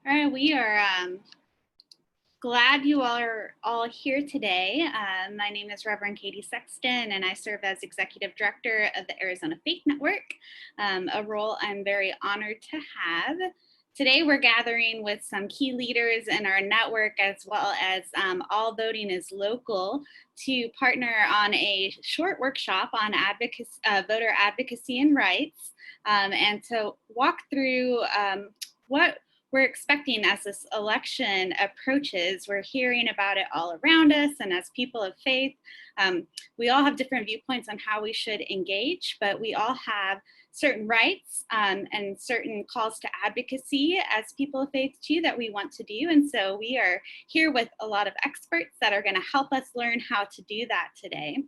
All right, we are glad you all are all here today. My name is Reverend Katie Sexton, and I serve as Executive Director of the Arizona Faith Network, a role I'm very honored to have. Today, we're gathering with some key leaders in our network, as well as All Voting is Local, to partner on a short workshop on voter advocacy and rights, and to walk through what we're expecting as this election approaches. We're hearing about it all around us, and as people of faith, we all have different viewpoints on how we should engage, but we all have certain rights and certain calls to advocacy as people of faith too that we want to do. And so we are here with a lot of experts that are going to help us learn how to do that today.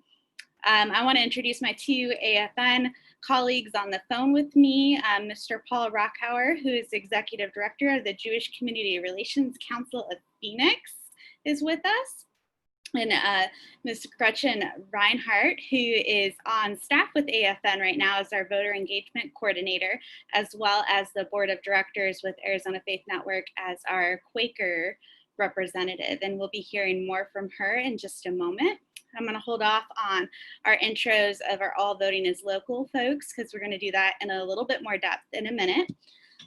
I want to introduce my two AFN colleagues on the phone with me. Mr. Paul Rockhauer, who is Executive Director of the Jewish Community Relations Council of Phoenix, is with us. And Ms. Gretchen Reinhardt, who is on staff with AFN right now as our voter engagement coordinator, as well as the board of directors with Arizona Faith Network as our Quaker representative. And we'll be hearing more from her in just a moment. I'm going to hold off on our intros of our All Voting is Local folks, because we're going to do that in a little bit more depth in a minute.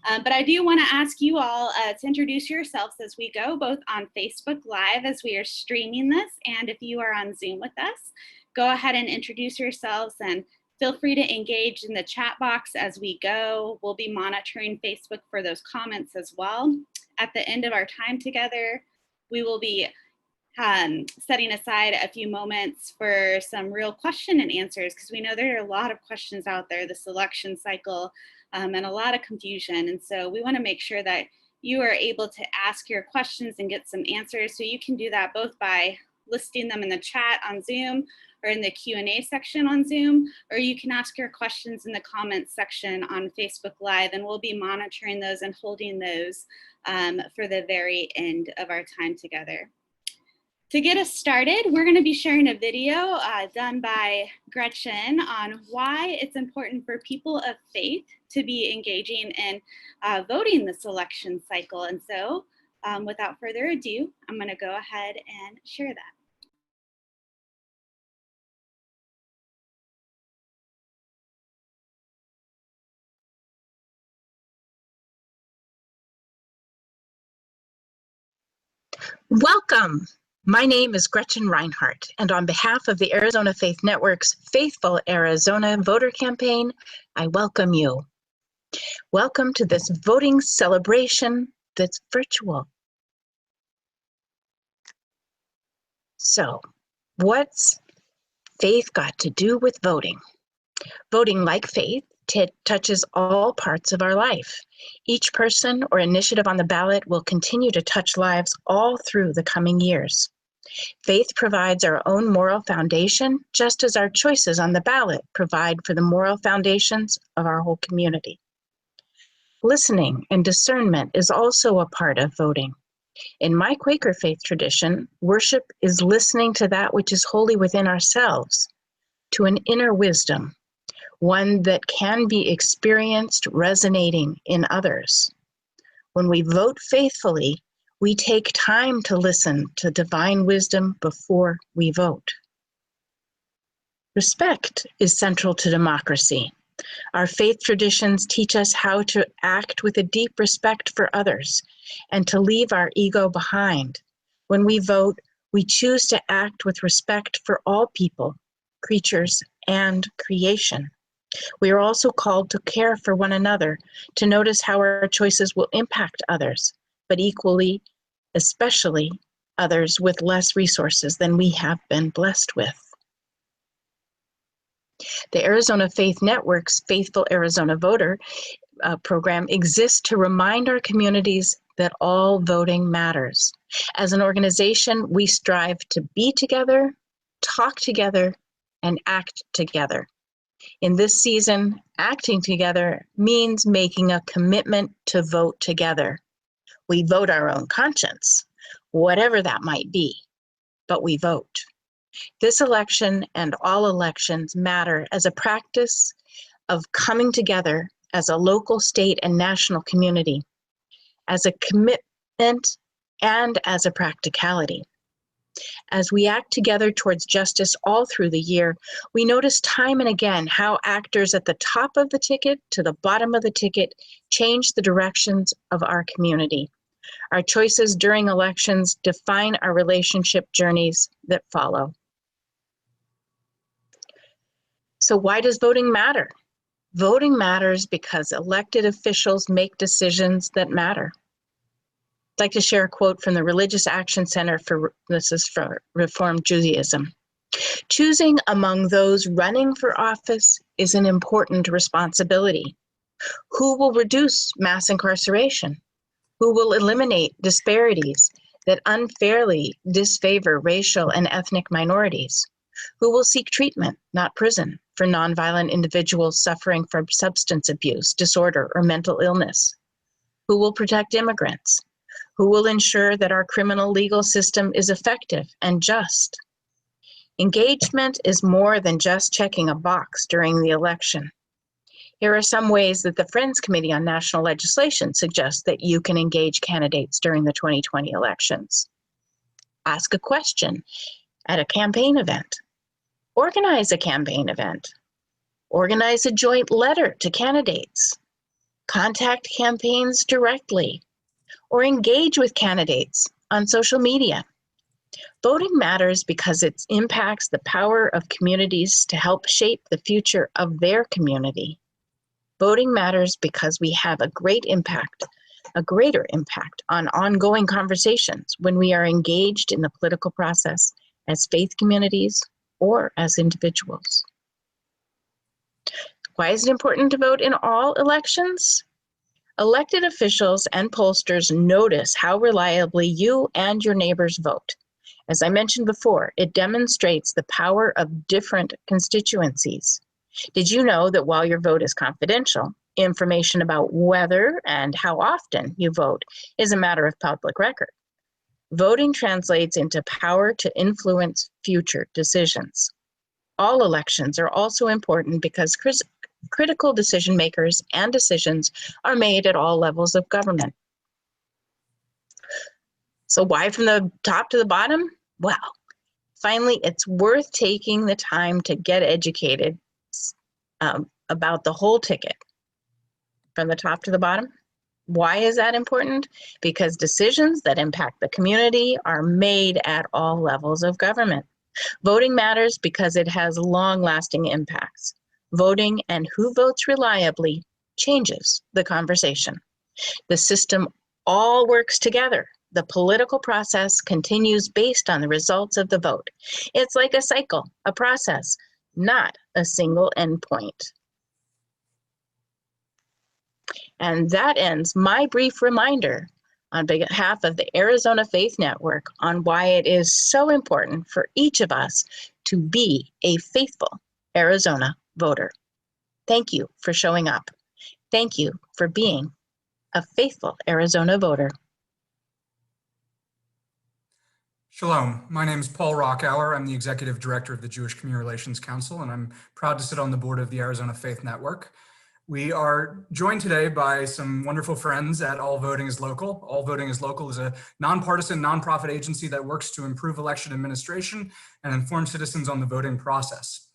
But I do want to ask you all to introduce yourselves as we go, both on Facebook Live as we are streaming this, and if you are on Zoom with us, go ahead and introduce yourselves and feel free to engage in the chat box as we go. We'll be monitoring Facebook for those comments as well. At the end of our time together, we will be setting aside a few moments for some real question and answers, because we know there are a lot of questions out there this election cycle and a lot of confusion. And so we want to make sure that you are able to ask your questions and get some answers. So you can do that both by listing them in the chat on Zoom or in the Q&A section on Zoom, or you can ask your questions in the comments section on Facebook Live, and we'll be monitoring those and holding those for the very end of our time together. To get us started, we're going to be sharing a video done by Gretchen on why it's important for people of faith to be engaging in voting this election cycle. And so without further ado, I'm going to go ahead and share that. Welcome. My name is Gretchen Reinhardt, and on behalf of the Arizona Faith Network's Faithful Arizona Voter Campaign, I welcome you. Welcome to this voting celebration that's virtual. So, what's faith got to do with voting? Voting, like faith, touches all parts of our life. Each person or initiative on the ballot will continue to touch lives all through the coming years. Faith provides our own moral foundation, just as our choices on the ballot provide for the moral foundations of our whole community. Listening and discernment is also a part of voting. In my Quaker faith tradition, worship is listening to that which is holy within ourselves, to an inner wisdom, one that can be experienced resonating in others. When we vote faithfully, we take time to listen to divine wisdom before we vote. Respect is central to democracy. Our faith traditions teach us how to act with a deep respect for others and to leave our ego behind. When we vote, we choose to act with respect for all people, creatures, and creation. We are also called to care for one another, to notice how our choices will impact others, but equally, especially others with less resources than we have been blessed with. The Arizona Faith Network's Faithful Arizona Voter program exists to remind our communities that all voting matters. As an organization, we strive to be together, talk together, and act together. In this season, acting together means making a commitment to vote together. We vote our own conscience, whatever that might be, but we vote. This election and all elections matter as a practice of coming together as a local, state, and national community. as a commitment, and as a practicality. As we act together towards justice all through the year, we notice time and again how actors at the top of the ticket to the bottom of the ticket change the directions of our community. Our choices during elections define our relationship journeys that follow. So why does voting matter? Voting matters because elected officials make decisions that matter. I'd like to share a quote from the Religious Action Center this is for Reformed Judaism. Choosing among those running for office is an important responsibility. Who will reduce mass incarceration? Who will eliminate disparities that unfairly disfavor racial and ethnic minorities? Who will seek treatment, not prison, for nonviolent individuals suffering from substance abuse, disorder, or mental illness? Who will protect immigrants? Who will ensure that our criminal legal system is effective and just? Engagement is more than just checking a box during the election. Here are some ways that the Friends Committee on National Legislation suggests that you can engage candidates during the 2020 elections. Ask a question at a campaign event. Organize a campaign event. Organize a joint letter to candidates. Contact campaigns directly, or engage with candidates on social media. Voting matters because it impacts the power of communities to help shape the future of their community. Voting matters because we have a greater impact on ongoing conversations when we are engaged in the political process as faith communities or as individuals. Why is it important to vote in all elections? Elected officials and pollsters notice how reliably you and your neighbors vote. As I mentioned before, it demonstrates the power of different constituencies. Did you know that while your vote is confidential, information about whether and how often you vote is a matter of public record? Voting translates into power to influence future decisions. All elections are also important because critical decision makers and decisions are made at all levels of government. So why from the top to the bottom? Well, finally, it's worth taking the time to get educated about the whole ticket from the top to the bottom. Why is that important? Because decisions that impact the community are made at all levels of government. Voting matters because it has long-lasting impacts. Voting and who votes reliably changes the conversation. The system all works together. The political process continues based on the results of the vote. It's like a cycle, a process, not a single endpoint. And that ends my brief reminder on behalf of the Arizona Faith Network on why it is so important for each of us to be a faithful Arizona voter. Thank you for showing up. Thank you for being a faithful Arizona voter. Shalom, my name is Paul Rockauer. I'm the Executive Director of the Jewish Community Relations Council, and I'm proud to sit on the board of the Arizona Faith Network. We are joined today by some wonderful friends at All Voting is Local. All Voting is Local is a nonpartisan, nonprofit agency that works to improve election administration and inform citizens on the voting process.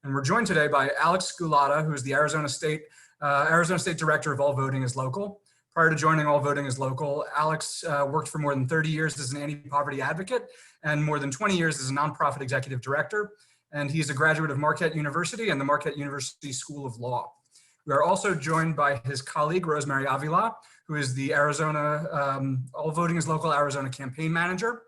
And we're joined today by Alex Gulata, who is the Arizona State Director of All Voting is Local. Prior to joining All Voting is Local, Alex worked for more than 30 years as an anti-poverty advocate and more than 20 years as a nonprofit executive director. And he's a graduate of Marquette University and the Marquette University School of Law. We are also joined by his colleague, Rosemary Avila, who is the All Voting is Local Arizona campaign manager.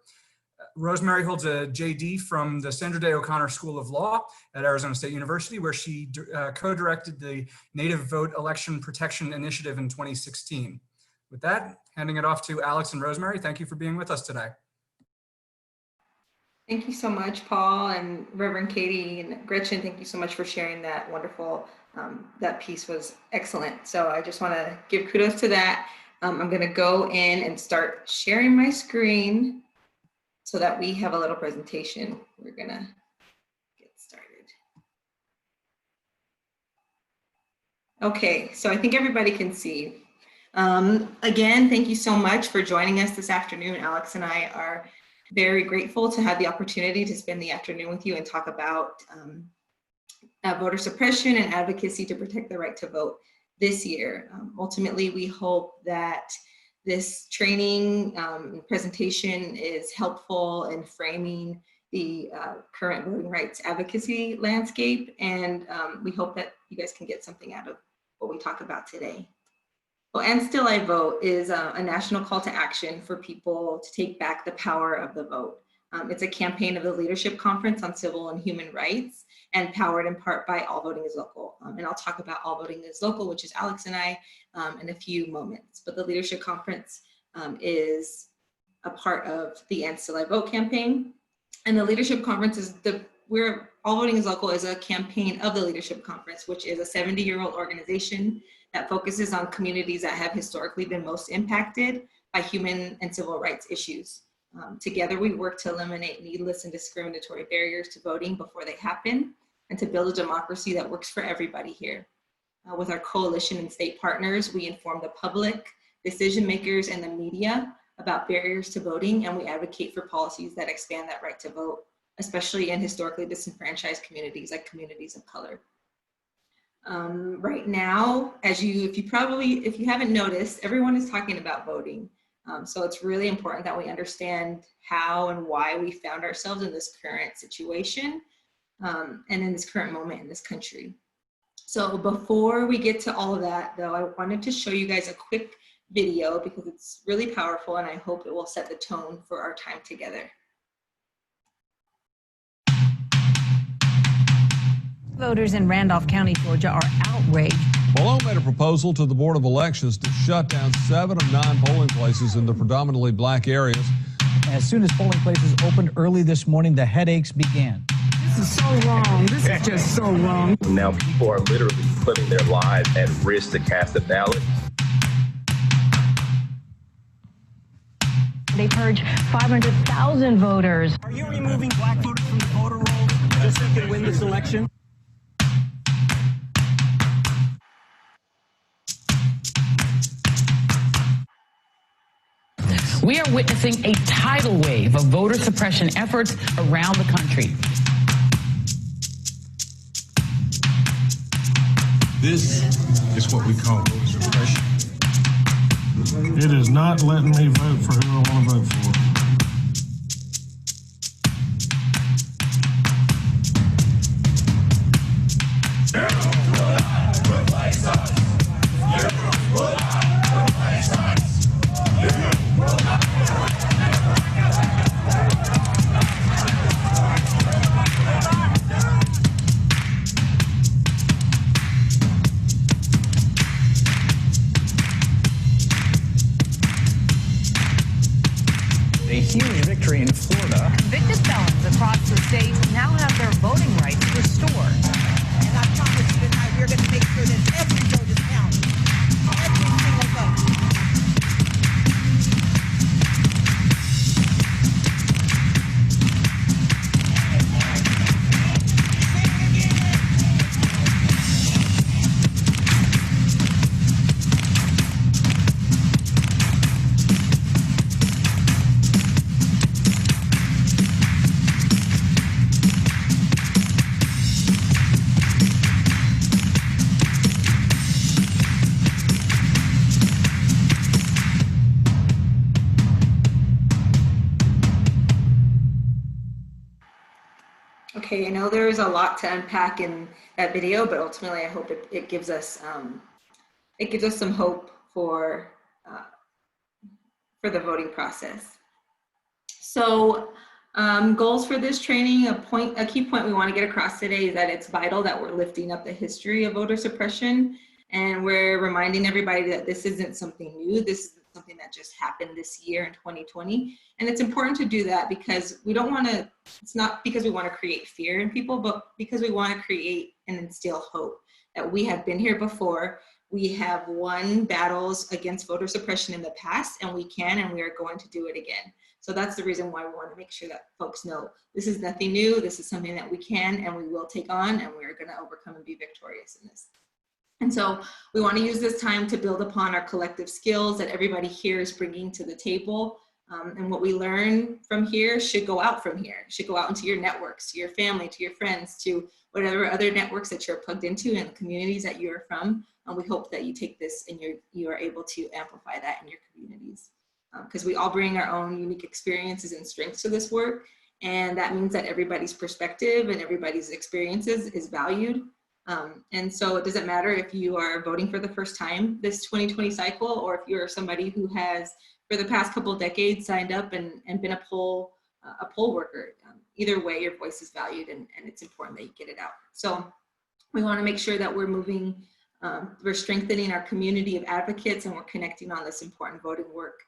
Rosemary holds a JD from the Sandra Day O'Connor School of Law at Arizona State University, where she co-directed the Native Vote Election Protection Initiative in 2016. With that, handing it off to Alex and Rosemary. Thank you for being with us today. Thank you so much, Paul, and Reverend Katie and Gretchen. Thank you so much for sharing that wonderful, that piece was excellent. So I just want to give kudos to that. I'm going to go in and start sharing my screen so that we have a little presentation. We're going to get started. Okay, so I think everybody can see. Again, thank you so much for joining us this afternoon. Alex and I are very grateful to have the opportunity to spend the afternoon with you and talk about voter suppression and advocacy to protect the right to vote this year. Ultimately, we hope that this training presentation is helpful in framing the current voting rights advocacy landscape, and we hope that you guys can get something out of what we talk about today. Well, And Still I Vote is a national call to action for people to take back the power of the vote. It's a campaign of the Leadership Conference on Civil and Human Rights, and powered in part by All Voting is Local. And I'll talk about All Voting is Local, which is Alex and I, in a few moments. But the Leadership Conference is a part of the And Still I Vote campaign. And the Leadership Conference is All Voting is Local is a campaign of the Leadership Conference, which is a 70-year-old organization that focuses on communities that have historically been most impacted by human and civil rights issues. Together, we work to eliminate needless and discriminatory barriers to voting before they happen, and to build a democracy that works for everybody here. With our coalition and state partners, we inform the public, decision makers, and the media about barriers to voting, and we advocate for policies that expand that right to vote, especially in historically disenfranchised communities like communities of color. Right now, if you haven't noticed, everyone is talking about voting. So it's really important that we understand how and why we found ourselves in this current situation and in this current moment in this country. So before we get to all of that, though, I wanted to show you guys a quick video because it's really powerful, and I hope it will set the tone for our time together. Voters in Randolph County, Georgia are outraged. BALLOT made a proposal to the Board of Elections to shut down 7 of 9 polling places in the predominantly black areas. As soon as polling places opened early this morning, the headaches began. This is so wrong. This is just so wrong. Now people are literally putting their lives at risk to cast a ballot. They purged 500,000 voters. Are you removing black voters from the voter roll just so you can win this election? We are witnessing a tidal wave of voter suppression efforts around the country. This is what we call voter suppression. It is not letting me vote for who I want to vote for. A huge victory in Florida. Convicted felons across the state now have their voting rights restored. And I promise you tonight, we're going to make sure that every vote is counted. Every single vote. Okay, I know there's a lot to unpack in that video, but ultimately I hope it gives us some hope for the voting process. So goals for this training, a key point we want to get across today is that it's vital that we're lifting up the history of voter suppression, and we're reminding everybody that this isn't something new. This is something that just happened this year in 2020. And it's important to do that because it's not because we want to create fear in people, but because we want to create and instill hope that we have been here before. We have won battles against voter suppression in the past, and we can and we are going to do it again. So that's the reason why we want to make sure that folks know this is nothing new. This is something that we can and we will take on, and we're going to overcome and be victorious in this. And so we want to use this time to build upon our collective skills that everybody here is bringing to the table. And what we learn from here should go out from here, should go out into your networks, to your family, to your friends, to whatever other networks that you're plugged into and the communities that you're from. And we hope that you take this and you are able to amplify that in your communities. Because we all bring our own unique experiences and strengths to this work. And that means that everybody's perspective and everybody's experiences is valued. And so it doesn't matter if you are voting for the first time this 2020 cycle, or if you're somebody who has for the past couple of decades signed up and been a poll worker. Either way, your voice is valued, and it's important that you get it out. So we want to make sure that we're moving, we're strengthening our community of advocates, and we're connecting on this important voting work.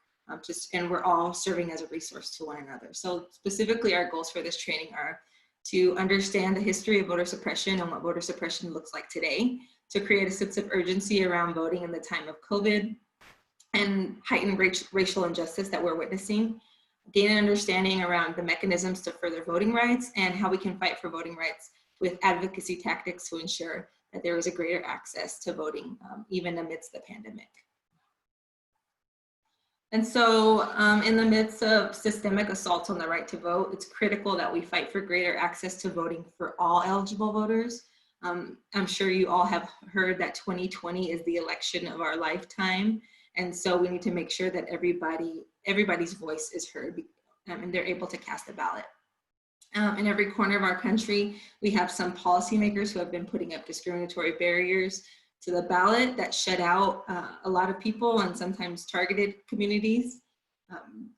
And we're all serving as a resource to one another. So specifically, our goals for this training are to understand the history of voter suppression and what voter suppression looks like today, to create a sense of urgency around voting in the time of COVID and heightened racial injustice that we're witnessing, gain an understanding around the mechanisms to further voting rights and how we can fight for voting rights with advocacy tactics to ensure that there is a greater access to voting, even amidst the pandemic. And so in the midst of systemic assaults on the right to vote, it's critical that we fight for greater access to voting for all eligible voters. I'm sure you all have heard that 2020 is the election of our lifetime. And so we need to make sure that everybody's voice is heard and they're able to cast a ballot. In every corner of our country, we have some policymakers who have been putting up discriminatory barriers to the ballot that shut out a lot of people and sometimes targeted communities.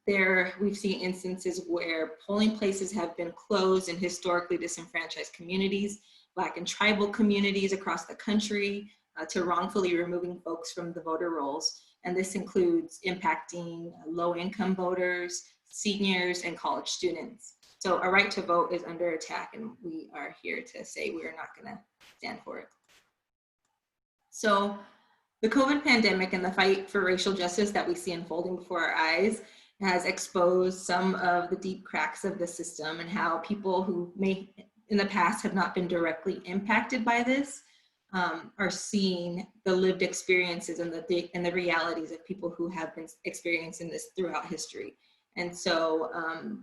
We've seen instances where polling places have been closed in historically disenfranchised communities, Black and tribal communities across the country, to wrongfully removing folks from the voter rolls. And this includes impacting low-income voters, seniors, and college students. So our right to vote is under attack, and we are here to say we are not going to stand for it. So the COVID pandemic and the fight for racial justice that we see unfolding before our eyes has exposed some of the deep cracks of the system and how people who may in the past have not been directly impacted by this are seeing the lived experiences and the realities of people who have been experiencing this throughout history. And so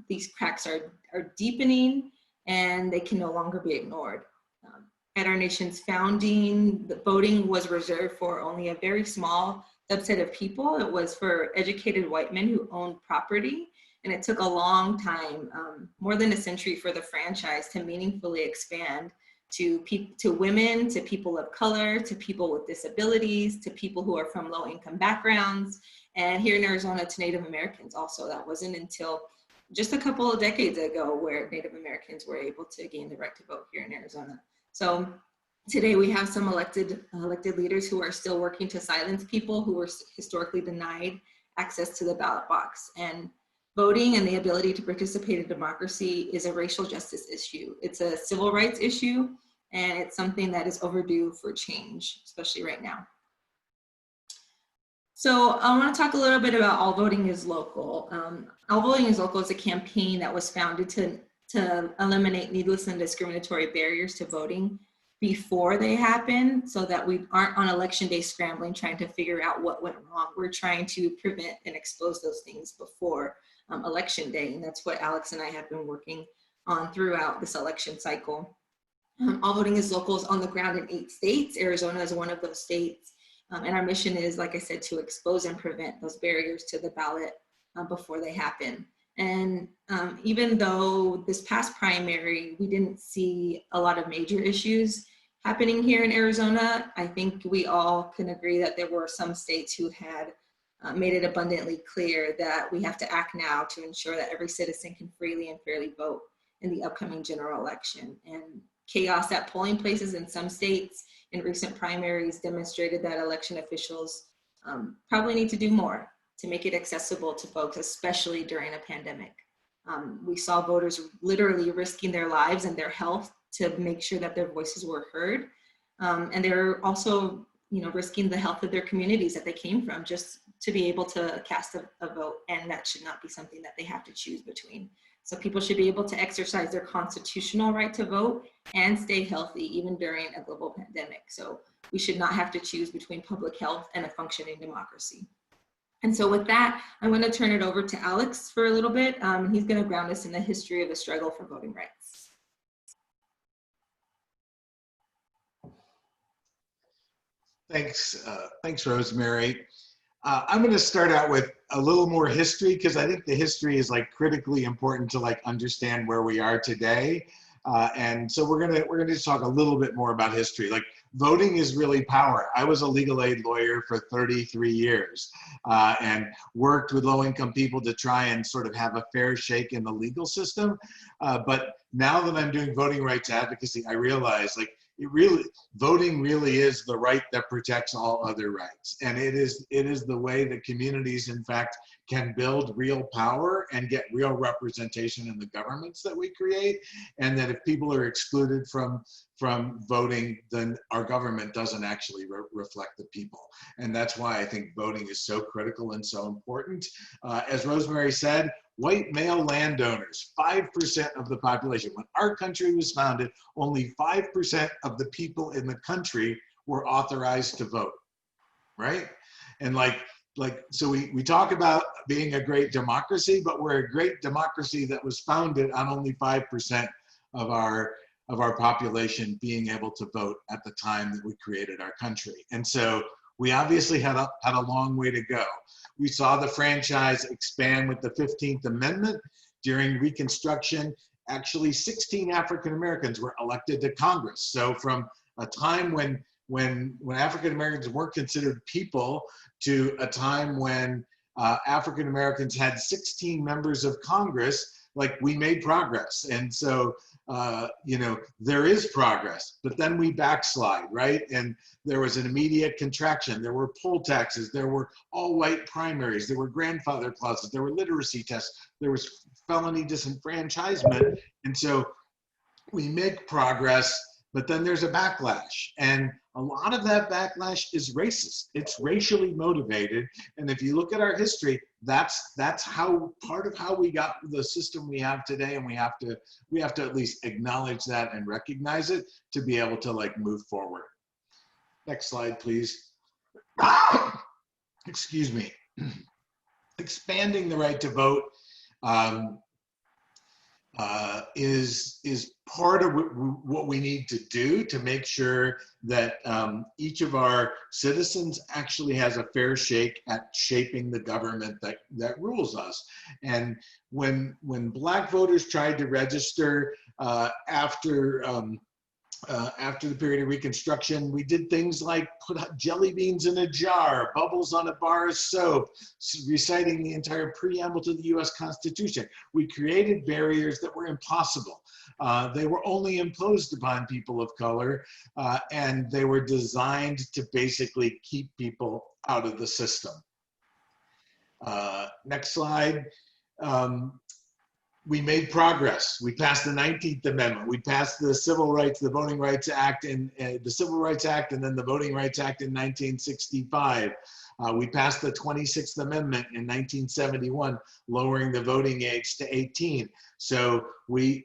these cracks are deepening and they can no longer be ignored. At our nation's founding, the voting was reserved for only a very small subset of people. It was for educated white men who owned property. And it took a long time, more than a century, for the franchise to meaningfully expand to women, to people of color, to people with disabilities, to people who are from low-income backgrounds, and here in Arizona to Native Americans also. That wasn't until just a couple of decades ago where Native Americans were able to gain the right to vote here in Arizona. So today we have some elected leaders who are still working to silence people who were historically denied access to the ballot box. And voting and the ability to participate in democracy is a racial justice issue. It's a civil rights issue, and it's something that is overdue for change, especially right now. So I want to talk a little bit about All Voting is Local. All Voting is Local is a campaign that was founded to eliminate needless and discriminatory barriers to voting before they happen, so that we aren't on election day scrambling trying to figure out what went wrong. We're trying to prevent and expose those things before election day, and that's what Alex and I have been working on throughout this election cycle. All Voting is Local is on the ground in 8 states. Arizona is one of those states, and our mission is, like I said, to expose and prevent those barriers to the ballot before they happen. And even though this past primary, we didn't see a lot of major issues happening here in Arizona, I think we all can agree that there were some states who had made it abundantly clear that we have to act now to ensure that every citizen can freely and fairly vote in the upcoming general election. And chaos at polling places in some states in recent primaries demonstrated that election officials probably need to do more to make it accessible to folks, especially during a pandemic. We saw voters literally risking their lives and their health to make sure that their voices were heard. And they're also risking the health of their communities that they came from just to be able to cast a vote, and that should not be something that they have to choose between. So people should be able to exercise their constitutional right to vote and stay healthy even during a global pandemic. So We should not have to choose between public health and a functioning democracy. And so with that, I'm going to turn it over to Alex for a little bit. He's going to ground us in the history of the struggle for voting rights. Thanks, Rosemary. I'm going to start out with a little more history because I think the history is like critically important to like understand where we are today. And so we're gonna just talk a little bit more about history. Like voting is really power. I was a legal aid lawyer for 33 years and worked with low-income people to try and sort of have a fair shake in the legal system. But now that I'm doing voting rights advocacy, I realize like voting really is the right that protects all other rights. And it is the way that communities, in fact, can build real power and get real representation in the governments that we create. And that if people are excluded from voting, then our government doesn't actually reflect the people. And that's why I think voting is so critical and so important. As Rosemary said, white male landowners, 5% of the population. When our country was founded, only 5% of the people in the country were authorized to vote, right? And so we talk about being a great democracy, but we're a great democracy that was founded on only 5% of our population being able to vote at the time that we created our country. And so we obviously had a long way to go. We saw the franchise expand with the 15th Amendment. During Reconstruction, actually 16 African Americans were elected to Congress. So from a time when African Americans weren't considered people to a time when African Americans had 16 members of Congress, like we made progress. And so, there is progress, but then we backslide, right? And there was an immediate contraction. There were poll taxes, there were all white primaries, there were grandfather clauses, there were literacy tests, there was felony disenfranchisement. And so we make progress, but then there's a backlash. And a lot of that backlash is racist. It's racially motivated. And if you look at our history, that's how part of how we got the system we have today. And we have to at least acknowledge that and recognize it to be able to like move forward. Next slide, please. Excuse me. Expanding the right to vote is part of what we need to do to make sure that each of our citizens actually has a fair shake at shaping the government that rules us. And when Black voters tried to register after the period of Reconstruction, we did things like put jelly beans in a jar, bubbles on a bar of soap, reciting the entire preamble to the US Constitution. We created barriers that were impossible. They were only imposed upon people of color, and they were designed to basically keep people out of the system. Next slide. We made progress. We passed the 19th Amendment. We passed the Civil Rights, the Voting Rights Act, and the Civil Rights Act, and then the Voting Rights Act in 1965. We passed the 26th Amendment in 1971, lowering the voting age to 18. So we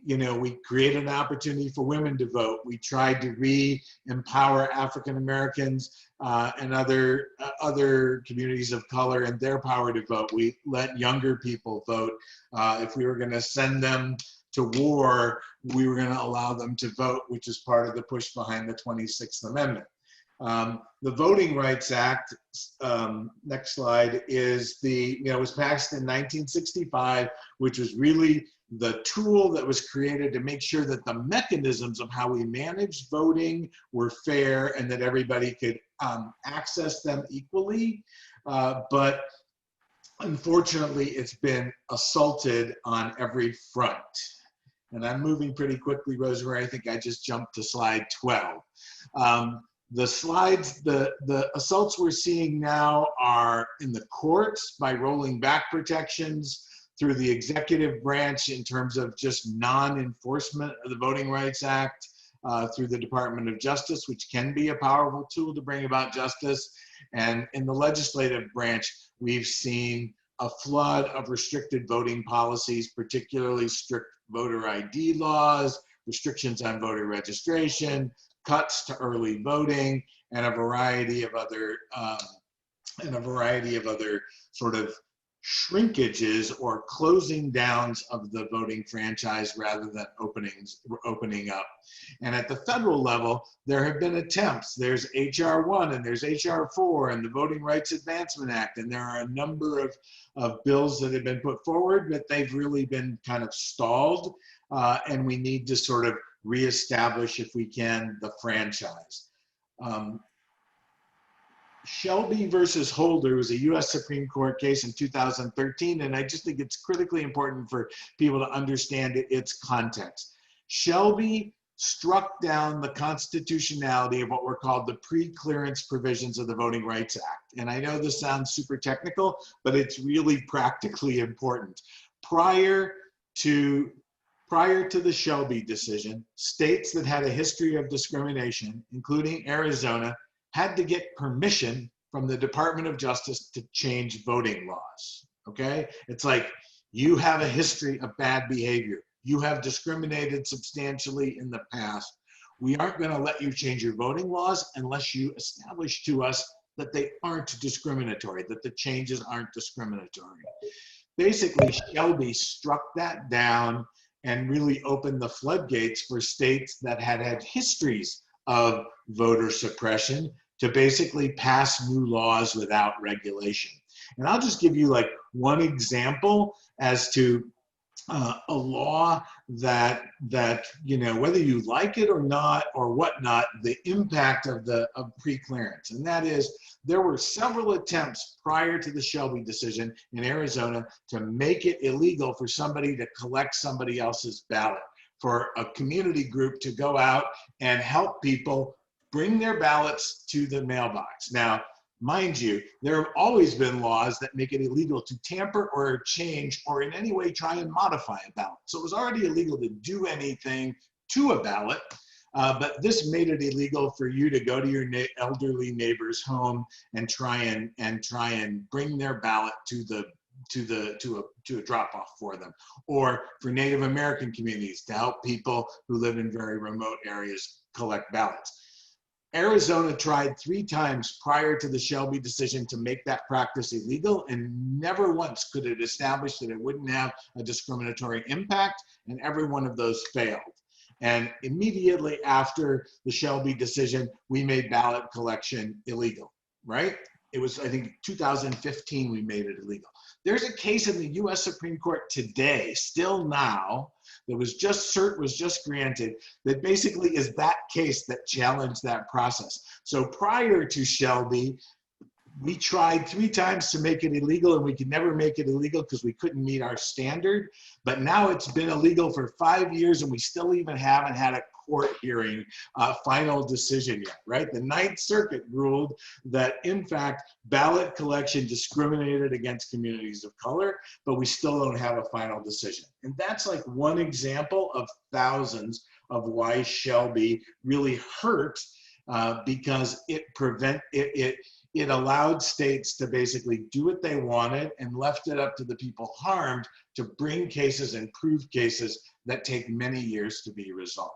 created an opportunity for women to vote. We tried to re-empower African Americans and other communities of color and their power to vote. We let younger people vote. If we were going to send them to war, we were going to allow them to vote, which is part of the push behind the 26th Amendment. The Voting Rights Act, next slide, was passed in 1965, which was really the tool that was created to make sure that the mechanisms of how we managed voting were fair and that everybody could access them equally. But unfortunately, it's been assaulted on every front. And I'm moving pretty quickly, Rosemary. I think I just jumped to slide 12. The slides, the assaults we're seeing now are in the courts by rolling back protections, through the executive branch in terms of just non-enforcement of the Voting Rights Act, through the Department of Justice, which can be a powerful tool to bring about justice. And in the legislative branch, we've seen a flood of restricted voting policies, particularly strict voter ID laws, restrictions on voter registration, cuts to early voting, and a variety of other sort of shrinkages or closing downs of the voting franchise rather than opening up. And at the federal level, there have been attempts. There's H.R. 1 and there's H.R. 4 and the Voting Rights Advancement Act, and there are a number of bills that have been put forward, but they've really been kind of stalled, and we need to sort of reestablish, if we can, the franchise. Shelby versus Holder was a U.S. Supreme Court case in 2013, and I just think it's critically important for people to understand its context. Shelby struck down the constitutionality of what were called the pre-clearance provisions of the Voting Rights Act. And I know this sounds super technical, but it's really practically important. Prior to the Shelby decision, states that had a history of discrimination, including Arizona, had to get permission from the Department of Justice to change voting laws, okay? It's like, you have a history of bad behavior. You have discriminated substantially in the past. We aren't gonna let you change your voting laws unless you establish to us that they aren't discriminatory, that the changes aren't discriminatory. Basically, Shelby struck that down and really opened the floodgates for states that had had histories of voter suppression to basically pass new laws without regulation. And I'll just give you like one example as to a law that you know, whether you like it or not or whatnot, the impact of pre-clearance. And that is, there were several attempts prior to the Shelby decision in Arizona to make it illegal for somebody to collect somebody else's ballot, for a community group to go out and help people bring their ballots to the mailbox. Now, mind you, there have always been laws that make it illegal to tamper or change or in any way try and modify a ballot. So it was already illegal to do anything to a ballot, but this made it illegal for you to go to your elderly neighbor's home and try and bring their ballot to a drop-off for them, or for Native American communities to help people who live in very remote areas collect ballots. Arizona tried 3 times prior to the Shelby decision to make that practice illegal, and never once could it establish that it wouldn't have a discriminatory impact, and every one of those failed. And immediately after the Shelby decision, we made ballot collection illegal, right? It was, I think, 2015 we made it illegal. There's a case in the US Supreme Court today, still now, that was just, cert was just granted, that basically is that case that challenged that process. So prior to Shelby, we tried 3 times to make it illegal, and we could never make it illegal because we couldn't meet our standard. But now it's been illegal for 5 years, and we still even haven't had a court hearing, final decision yet, right? The Ninth Circuit ruled that, in fact, ballot collection discriminated against communities of color, but we still don't have a final decision. And that's like one example of thousands of why Shelby really hurt, because it allowed states to basically do what they wanted and left it up to the people harmed to bring cases and prove cases that take many years to be resolved.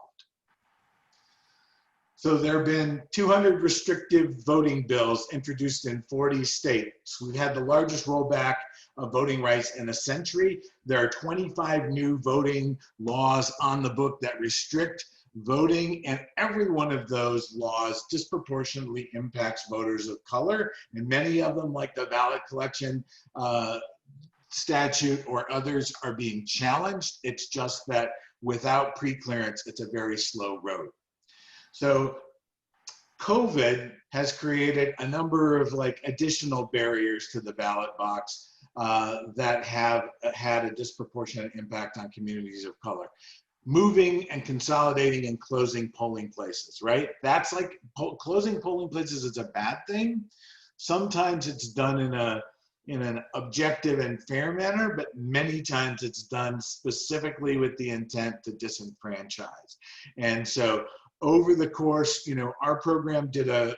So there have been 200 restrictive voting bills introduced in 40 states. We've had the largest rollback of voting rights in a century. There are 25 new voting laws on the book that restrict voting, and every one of those laws disproportionately impacts voters of color, and many of them, like the ballot collection statute or others, are being challenged. It's just that without pre-clearance, it's a very slow road. So COVID has created a number of like additional barriers to the ballot box that have had a disproportionate impact on communities of color. Moving and consolidating and closing polling places, right? That's like closing polling places is a bad thing. Sometimes it's done in an objective and fair manner, but many times it's done specifically with the intent to disenfranchise. And so over the course, you know, our program did a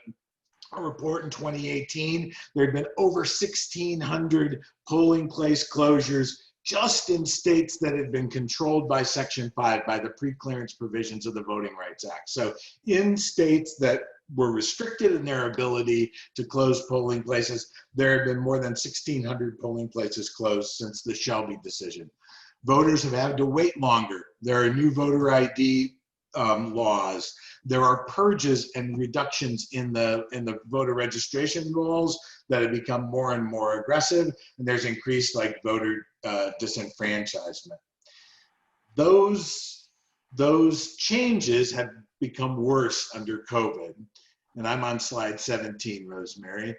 report in 2018. There had been over 1,600 polling place closures just in states that had been controlled by Section 5, by the pre-clearance provisions of the Voting Rights Act. So in states that were restricted in their ability to close polling places, there have been more than 1,600 polling places closed since the Shelby decision. Voters have had to wait longer. There are new voter ID laws. There are purges and reductions in the voter registration rules that have become more and more aggressive, and there's increased like voter disenfranchisement. Those changes have become worse under COVID, and I'm on slide 17, Rosemary.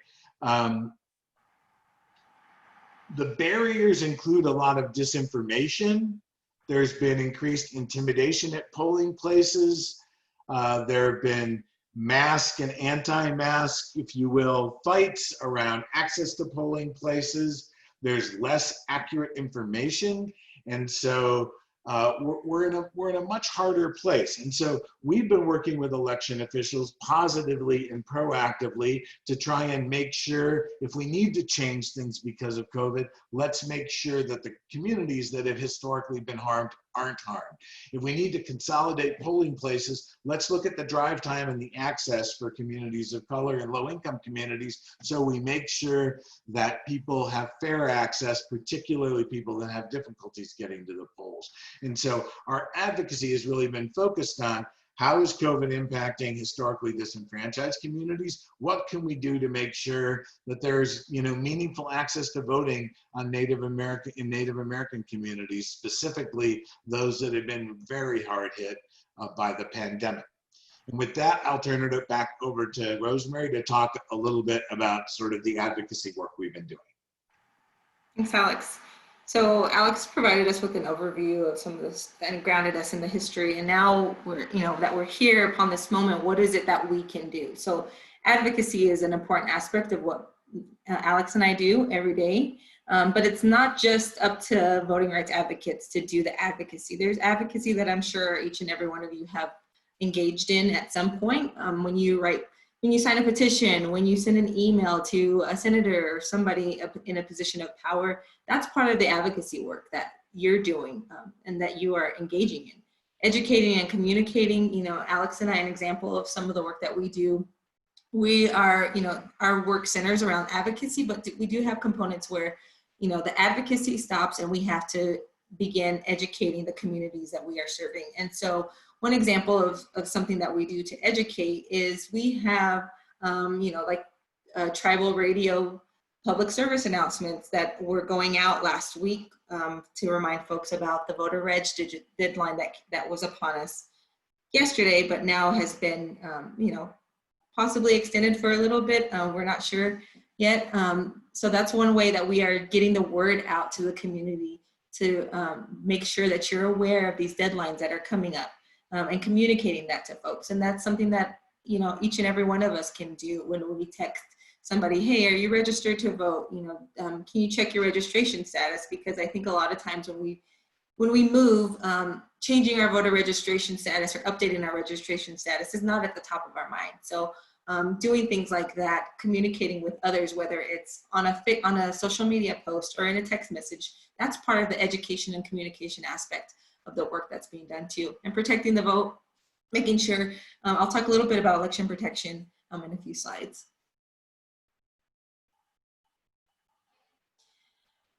The barriers include a lot of disinformation. There's been increased intimidation at polling places. There have been mask and anti-mask, if you will, fights around access to polling places. There's less accurate information. And so we're in a much harder place. And so we've been working with election officials positively and proactively to try and make sure if we need to change things because of COVID, let's make sure that the communities that have historically been harmed aren't harmed. If we need to consolidate polling places, let's look at the drive time and the access for communities of color and low-income communities so we make sure that people have fair access, particularly people that have difficulties getting to the polls. And so our advocacy has really been focused on how is COVID impacting historically disenfranchised communities? What can we do to make sure that there's meaningful access to voting on Native American communities, specifically those that have been very hard hit by the pandemic? And with that, I'll turn it back over to Rosemary to talk a little bit about sort of the advocacy work we've been doing. Thanks, Alex. So Alex provided us with an overview of some of this and grounded us in the history. And now we're here upon this moment, what is it that we can do? So advocacy is an important aspect of what Alex and I do every day. But it's not just up to voting rights advocates to do the advocacy. There's advocacy that I'm sure each and every one of you have engaged in at some point. When you sign a petition, when you send an email to a senator or somebody in a position of power, that's part of the advocacy work that you're doing and that you are engaging in. Educating and communicating, Alex and I, an example of some of the work that we do. We are, our work centers around advocacy, but we do have components where, the advocacy stops and we have to begin educating the communities that we are serving. And so one example of something that we do to educate is we have, tribal radio public service announcements that were going out last week to remind folks about the voter reg deadline that was upon us yesterday, but now has been, possibly extended for a little bit. We're not sure yet. So that's one way that we are getting the word out to the community to make sure that you're aware of these deadlines that are coming up. And communicating that to folks. And that's something that, each and every one of us can do when we text somebody, hey, are you registered to vote? Can you check your registration status? Because I think a lot of times when we move, changing our voter registration status or updating our registration status is not at the top of our mind. So doing things like that, communicating with others, whether it's on a social media post or in a text message, that's part of the education and communication aspect of the work that's being done too. And protecting the vote, making sure, I'll talk a little bit about election protection in a few slides.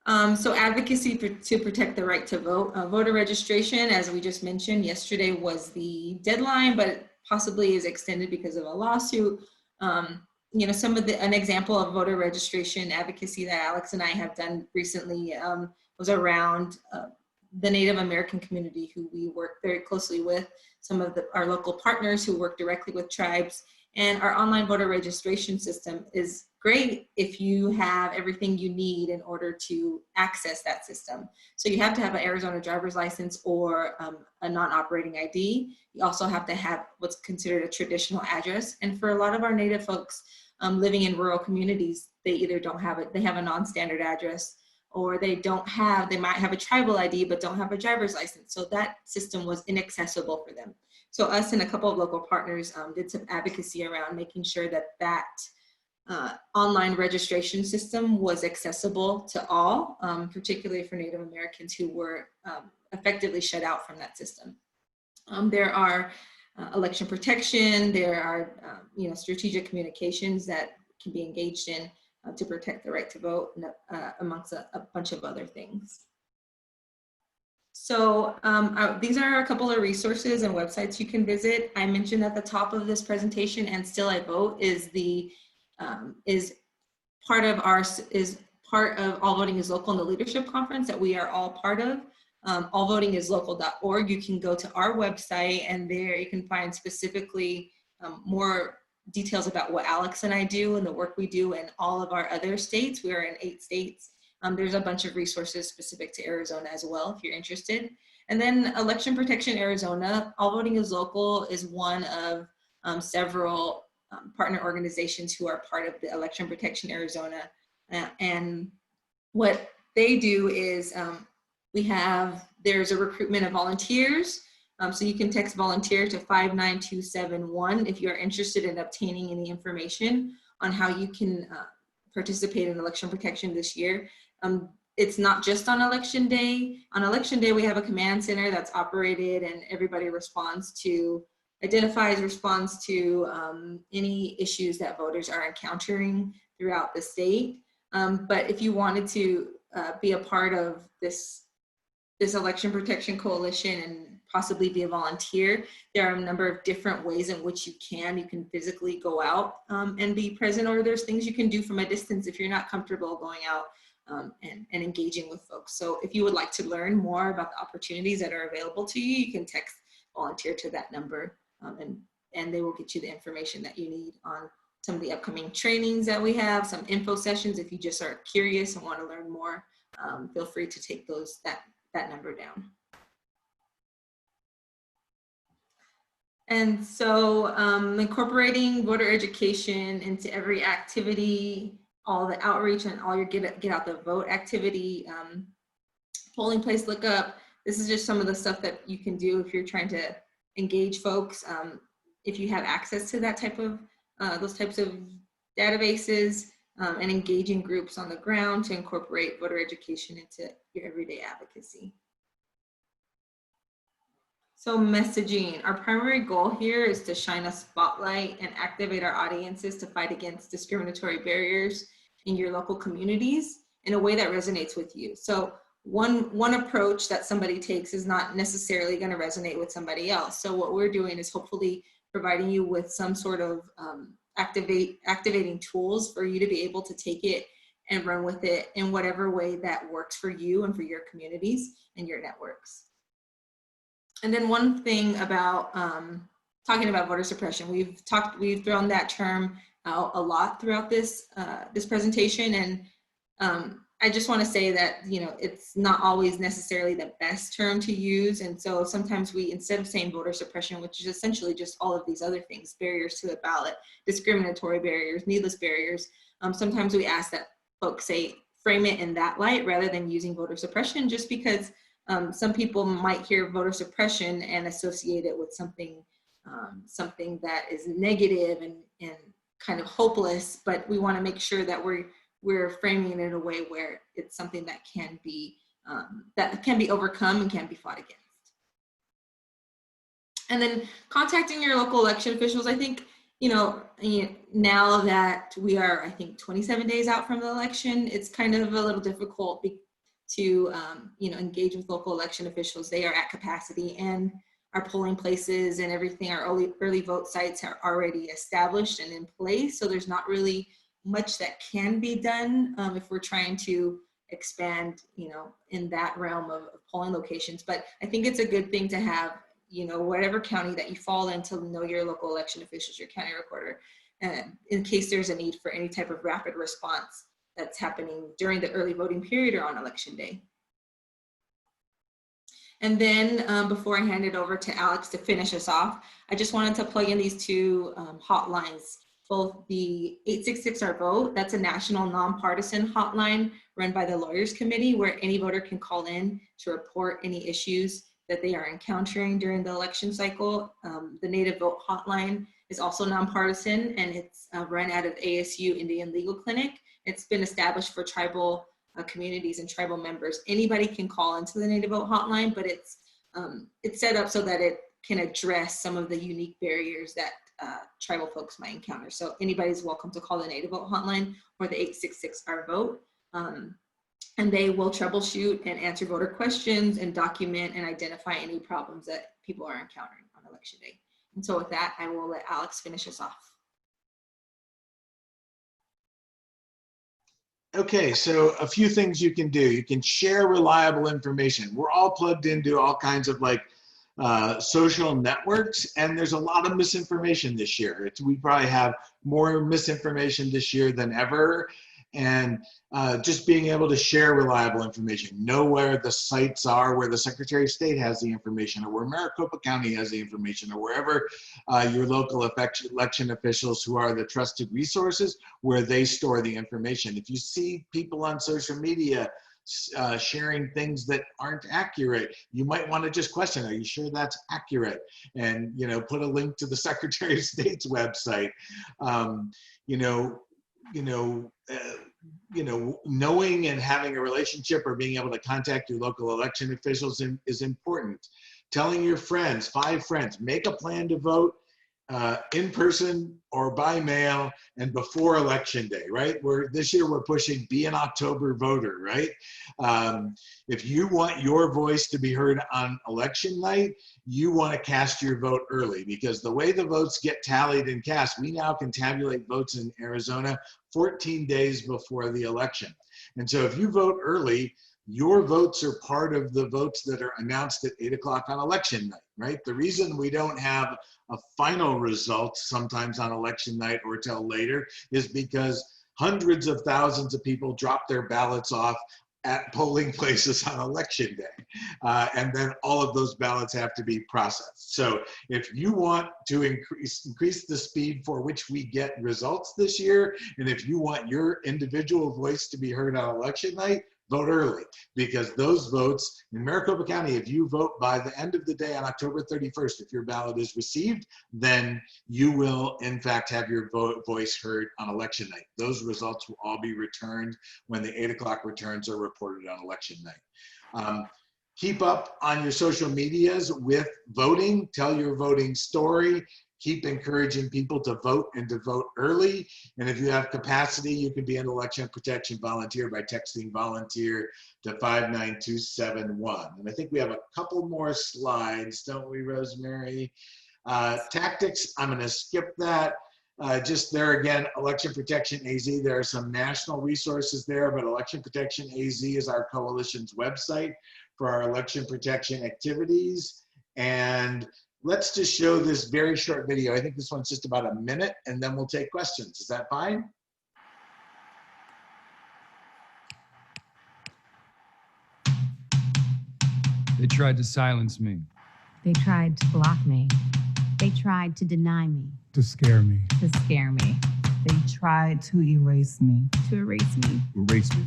So advocacy to protect the right to vote. Voter registration, as we just mentioned, yesterday was the deadline, but possibly is extended because of a lawsuit. An example of voter registration advocacy that Alex and I have done recently was around the Native American community, who we work very closely with, some of our local partners who work directly with tribes. And our online voter registration system is great if you have everything you need in order to access that system. So you have to have an Arizona driver's license or a non-operating ID. You also have to have what's considered a traditional address. And for a lot of our Native folks living in rural communities, they either don't have it, they have a non-standard address, or they might have a tribal ID, but don't have a driver's license. So that system was inaccessible for them. So us and a couple of local partners did some advocacy around making sure that online registration system was accessible to all, particularly for Native Americans who were effectively shut out from that system. There are election protection, there are strategic communications that can be engaged in to protect the right to vote, amongst a bunch of other things. So these are a couple of resources and websites you can visit. I mentioned at the top of this presentation, and Still I Vote is part of All Voting is Local in the Leadership Conference that we are all part of. allvotingislocal.org. You can go to our website, and there you can find specifically more details about what Alex and I do and the work we do in all of our other states. We are in 8 states. There's a bunch of resources specific to Arizona as well, if you're interested. And then Election Protection Arizona, All Voting is Local is one of several partner organizations who are part of the Election Protection Arizona. And what they do is there's a recruitment of volunteers. So you can text volunteer to 59271 if you're interested in obtaining any information on how you can participate in election protection this year. It's not just on election day. On election day, we have a command center that's operated, and everybody identifies, responds to any issues that voters are encountering throughout the state. But if you wanted to be a part of this election protection coalition and possibly be a volunteer, there are a number of different ways in which you can physically go out and be present, or there's things you can do from a distance if you're not comfortable going out and engaging with folks. So if you would like to learn more about the opportunities that are available to you, you can text volunteer to that number, and they will get you the information that you need on some of the upcoming trainings that we have, some info sessions. If you just are curious and want to learn more, feel free to take that number down. And so incorporating voter education into every activity, all the outreach and all your get out the vote activity, polling place lookup. This is just some of the stuff that you can do if you're trying to engage folks. If you have access to that type of, those types of databases, and engaging groups on the ground to incorporate voter education into your everyday advocacy. So messaging, our primary goal here is to shine a spotlight and activate our audiences to fight against discriminatory barriers in your local communities in a way that resonates with you. So one approach that somebody takes is not necessarily going to resonate with somebody else. So what we're doing is hopefully providing you with some sort of activating tools for you to be able to take it and run with it in whatever way that works for you and for your communities and your networks. And then one thing about talking about voter suppression, we've thrown that term out a lot throughout this presentation, and I just want to say that it's not always necessarily the best term to use, and so sometimes we, instead of saying voter suppression, which is essentially just all of these other things, barriers to the ballot, discriminatory barriers, needless barriers, sometimes we ask that folks frame it in that light rather than using voter suppression, just because some people might hear voter suppression and associate it with something that is negative and kind of hopeless, but we want to make sure that we're framing it in a way where it's something that can be overcome and can be fought against. And then contacting your local election officials. I think now that we are, I think, 27 days out from the election, it's kind of a little difficult to engage with local election officials. They are at capacity, and our polling places and everything, our early vote sites are already established and in place. So there's not really much that can be done if we're trying to expand, in that realm of polling locations. But I think it's a good thing to have, whatever county that you fall in, to know your local election officials, your county recorder, in case there's a need for any type of rapid response that's happening during the early voting period or on election day. And then before I hand it over to Alex to finish us off, I just wanted to plug in these two hotlines, both the 866-OUR-VOTE, that's a national nonpartisan hotline run by the Lawyers Committee, where any voter can call in to report any issues that they are encountering during the election cycle. The Native Vote Hotline is also nonpartisan, and it's run out of ASU Indian Legal Clinic. It's been established for tribal communities and tribal members. Anybody can call into the Native Vote Hotline, but it's set up so that it can address some of the unique barriers that tribal folks might encounter. So anybody's welcome to call the Native Vote Hotline or the 866-OUR-VOTE. And they will troubleshoot and answer voter questions and document and identify any problems that people are encountering on election day. And so with that, I will let Alex finish us off. Okay, so a few things you can do. You can share reliable information. We're all plugged into all kinds of like social networks, and there's a lot of misinformation this year. We probably have more misinformation this year than ever. And just being able to share reliable information, know where the sites are, where the Secretary of State has the information, or where Maricopa County has the information, or wherever your local election officials who are the trusted resources, where they store the information. If you see people on social media sharing things that aren't accurate, you might want to just question, are you sure that's accurate? And, you know, put a link to the Secretary of State's website. Knowing and having a relationship or being able to contact your local election officials is important. Telling your friends, 5 friends, make a plan to vote in person or by mail and before election day, right? This year we're pushing be an October voter, right? If you want your voice to be heard on election night, you want to cast your vote early, because the way the votes get tallied and cast, we now can tabulate votes in Arizona 14 days before the election. And so if you vote early, your votes are part of the votes that are announced at 8 o'clock on election night, right? The reason we don't have a final result sometimes on election night or till later is because hundreds of thousands of people drop their ballots off at polling places on election day. And then all of those ballots have to be processed. So if you want to increase the speed for which we get results this year, and if you want your individual voice to be heard on election night, vote early, because those votes in Maricopa County, if you vote by the end of the day on October 31st, if your ballot is received, then you will in fact have your voice heard on election night. Those results will all be returned when the 8 o'clock returns are reported on election night. Keep up on your social medias with voting, tell your voting story. Keep encouraging people to vote and to vote early. And if you have capacity, you can be an election protection volunteer by texting volunteer to 59271. And I think we have a couple more slides, don't we, Rosemary? Tactics, I'm going to skip that. Just there again, Election Protection AZ, there are some national resources there, but Election Protection AZ is our coalition's website for our election protection activities. And let's just show this very short video. I think this one's just about a minute, and then we'll take questions. Is that fine? They tried to silence me. They tried to block me. They tried to deny me. To scare me. To scare me. They tried to erase me. To erase me. Erase me.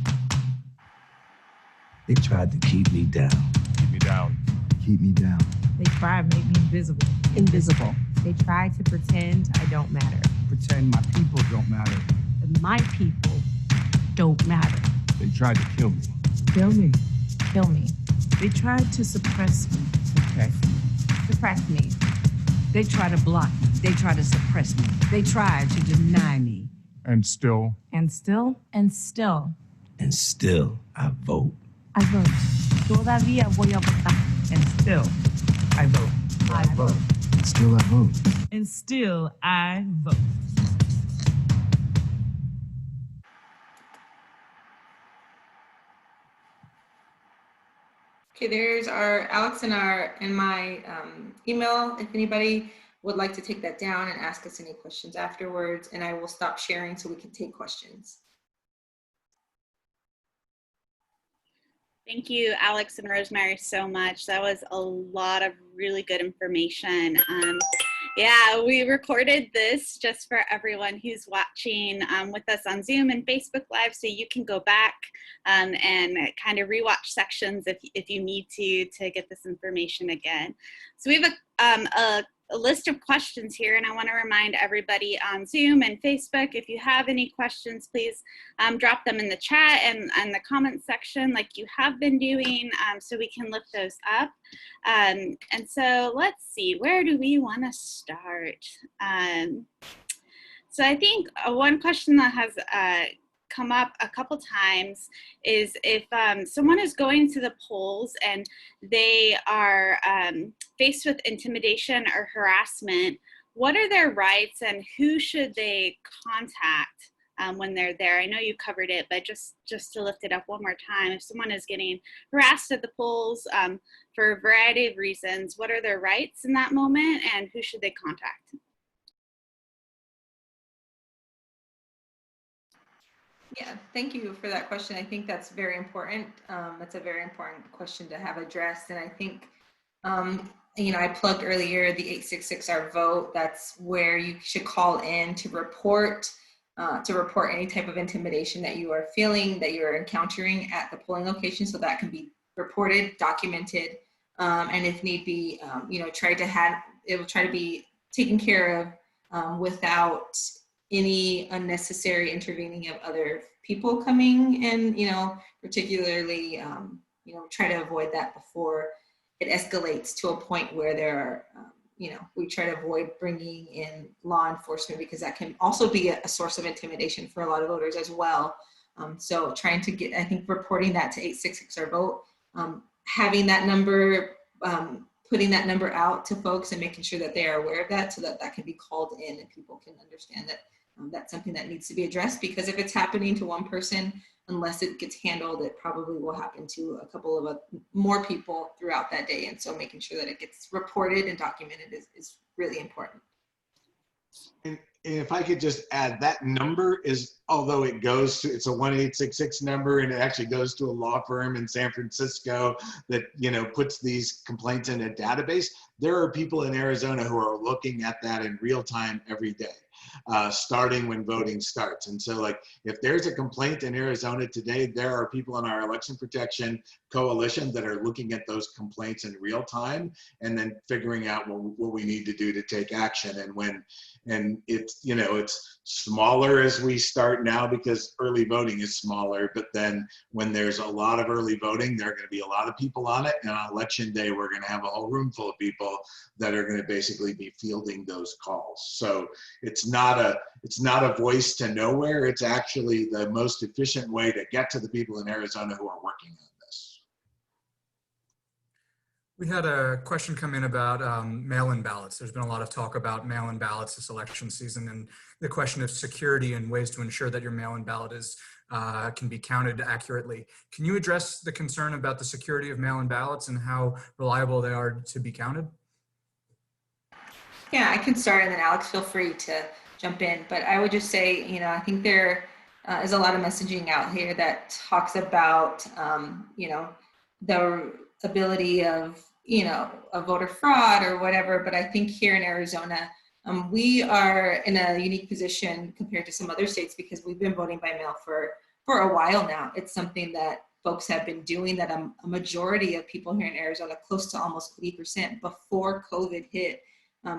They tried to keep me down. Keep me down. Keep me down. They tried to make me invisible. Invisible. They tried to pretend I don't matter. Pretend my people don't matter. But my people don't matter. They tried to kill me. Kill me. Kill me. They tried to suppress me. Suppress me. Suppress me. They tried to block me. They tried to suppress me. They tried to deny me. And still. And still. And still. And still, I vote. I vote. Todavía voy a votar. And still, I vote. I vote. And still, I vote. And still, I vote. Okay, there's our Alex and my email. If anybody would like to take that down and ask us any questions afterwards, and I will stop sharing so we can take questions. Thank you, Alex and Rosemary, so much. That was a lot of really good information. Yeah, we recorded this just for everyone who's watching with us on Zoom and Facebook Live, so you can go back and kind of rewatch sections if you need to get this information again. So we have a list of questions here, and I want to remind everybody on Zoom and Facebook, if you have any questions, please drop them in the chat and the comment section like you have been doing, so we can lift those up. And so let's see, where do we want to start? So I think one question that has come up a couple times is if someone is going to the polls and they are faced with intimidation or harassment, what are their rights and who should they contact when they're there? I know you covered it, but just to lift it up one more time, if someone is getting harassed at the polls for a variety of reasons, what are their rights in that moment and who should they contact? Yeah, thank you for that question. I think that's very important. That's a very important question to have addressed. And I think, you know, I plugged earlier the 866 Our Vote. That's where you should call in to report any type of intimidation that you are feeling, that you're encountering at the polling location. So that can be reported, documented, and if need be, you know, it will try to be taken care of without any unnecessary intervening of other people coming in, you know, particularly, you know, try to avoid that before it escalates to a point where there are, you know, we try to avoid bringing in law enforcement because that can also be a source of intimidation for a lot of voters as well. So trying to get, I think, reporting that to 866 Our Vote, having that number, putting that number out to folks and making sure that they are aware of that so that that can be called in and people can understand that that's something that needs to be addressed, because if it's happening to one person, unless it gets handled, it probably will happen to a couple of more people throughout that day. And so making sure that it gets reported and documented is really important. And if I could just add, that number is, although it goes to, it's a 1-866 number, and it actually goes to a law firm in San Francisco that, you know, puts these complaints in a database. There are people in Arizona who are looking at that in real time every day, starting when voting starts. And so, like, if there's a complaint in Arizona today, there are people in our election protection coalition that are looking at those complaints in real time and then figuring out what we need to do to take action. And it's, you know, it's smaller as we start now because early voting is smaller, but then when there's a lot of early voting, there are going to be a lot of people on it, and on election day we're going to have a whole room full of people that are going to basically be fielding those calls. So it's not a voice to nowhere. It's actually the most efficient way to get to the people in Arizona who are working on this. We had a question come in about mail-in ballots. There's been a lot of talk about mail-in ballots this election season, and the question of security and ways to ensure that your mail-in ballot is can be counted accurately. Can you address the concern about the security of mail-in ballots and how reliable they are to be counted? Yeah, I can start, and then Alex, feel free to jump in. But I would just say, you know, I think there is a lot of messaging out here that talks about, you know, the ability of, you know, a voter fraud or whatever. But I think here in Arizona, we are in a unique position compared to some other states because we've been voting by mail for a while now. It's something that folks have been doing, that a majority of people here in Arizona, close to almost 80% before COVID hit,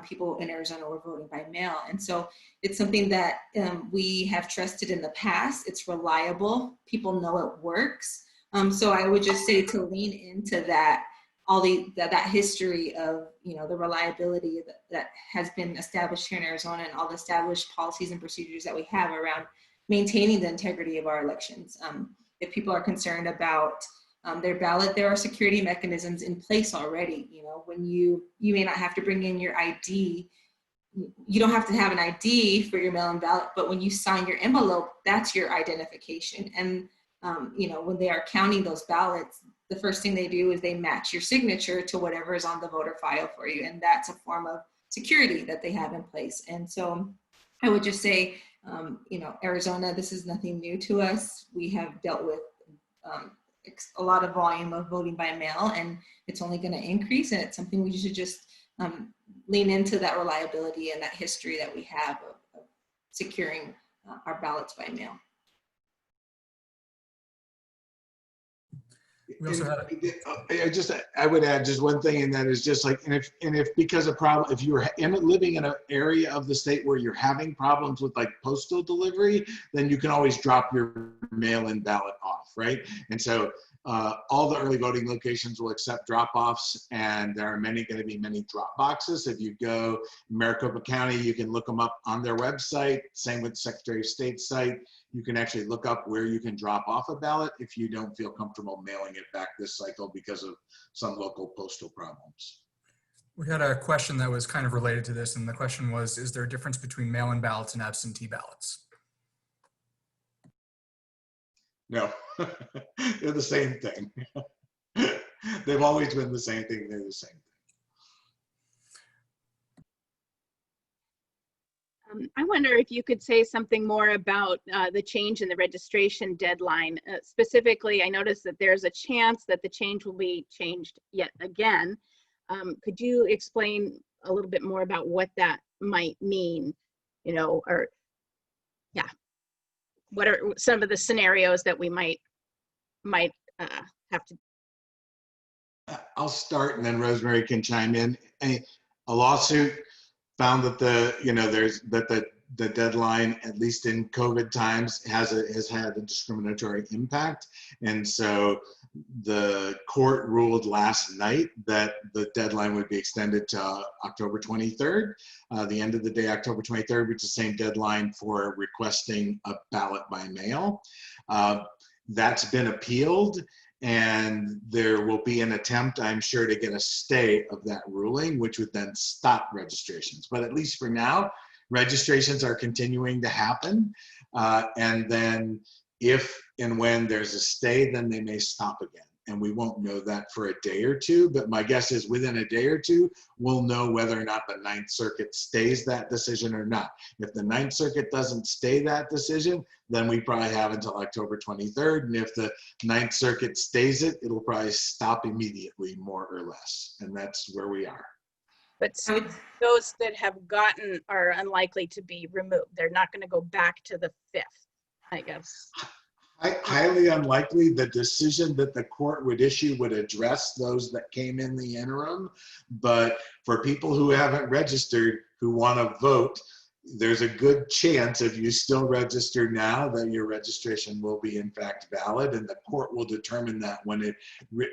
people in Arizona were voting by mail. And so it's something that we have trusted in the past. It's reliable. People know it works. So I would just say to lean into that, that history of, you know, the reliability that has been established here in Arizona, and all the established policies and procedures that we have around maintaining the integrity of our elections. If people are concerned about their ballot, there are security mechanisms in place already. You know, when you may not have to bring in your ID. You don't have to have an ID for your mail-in ballot, but when you sign your envelope, that's your identification. And you know, when they are counting those ballots, the first thing they do is they match your signature to whatever is on the voter file for you, and that's a form of security that they have in place. And so I would just say, you know, Arizona, this is nothing new to us. We have dealt with a lot of volume of voting by mail, and it's only going to increase, and it's something we should just lean into that reliability and that history that we have of securing our ballots by mail. We also had I would add just one thing, and that is just like, and if because of problem, if you're living in an area of the state where you're having problems with like postal delivery, then you can always drop your mail-in ballot off, right? And so all the early voting locations will accept drop-offs, and there are going to be many drop boxes. If you go Maricopa County, you can look them up on their website. Same with the Secretary of State's site. You can actually look up where you can drop off a ballot if you don't feel comfortable mailing it back this cycle because of some local postal problems. We had a question that was kind of related to this, and the question was, is there a difference between mail-in ballots and absentee ballots? No, they're the same thing. They've always been the same thing. They're the same thing. I wonder if you could say something more about the change in the registration deadline. Specifically, I noticed that there's a chance that the change will be changed yet again. Could you explain a little bit more about what that might mean? You know, or yeah, what are some of the scenarios that we might have to? I'll start, and then Rosemary can chime in. A lawsuit found that the deadline, at least in COVID times, has had a discriminatory impact, and so the court ruled last night that the deadline would be extended to October 23rd, the end of the day, October 23rd, which is the same deadline for requesting a ballot by mail. That's been appealed, and there will be an attempt, I'm sure, to get a stay of that ruling, which would then stop registrations. But at least for now, registrations are continuing to happen. And then if and when there's a stay, then they may stop again. And we won't know that for a day or two, but my guess is within a day or two, we'll know whether or not the Ninth Circuit stays that decision or not. If the Ninth Circuit doesn't stay that decision, then we probably have until October 23rd. And if the Ninth Circuit stays it, it'll probably stop immediately, more or less. And that's where we are. But those that have gotten are unlikely to be removed. They're not going to go back to the 5th, I guess. Highly unlikely. The decision that the court would issue would address those that came in the interim, but for people who haven't registered who want to vote, there's a good chance if you still register now that your registration will be in fact valid, and the court will determine that when it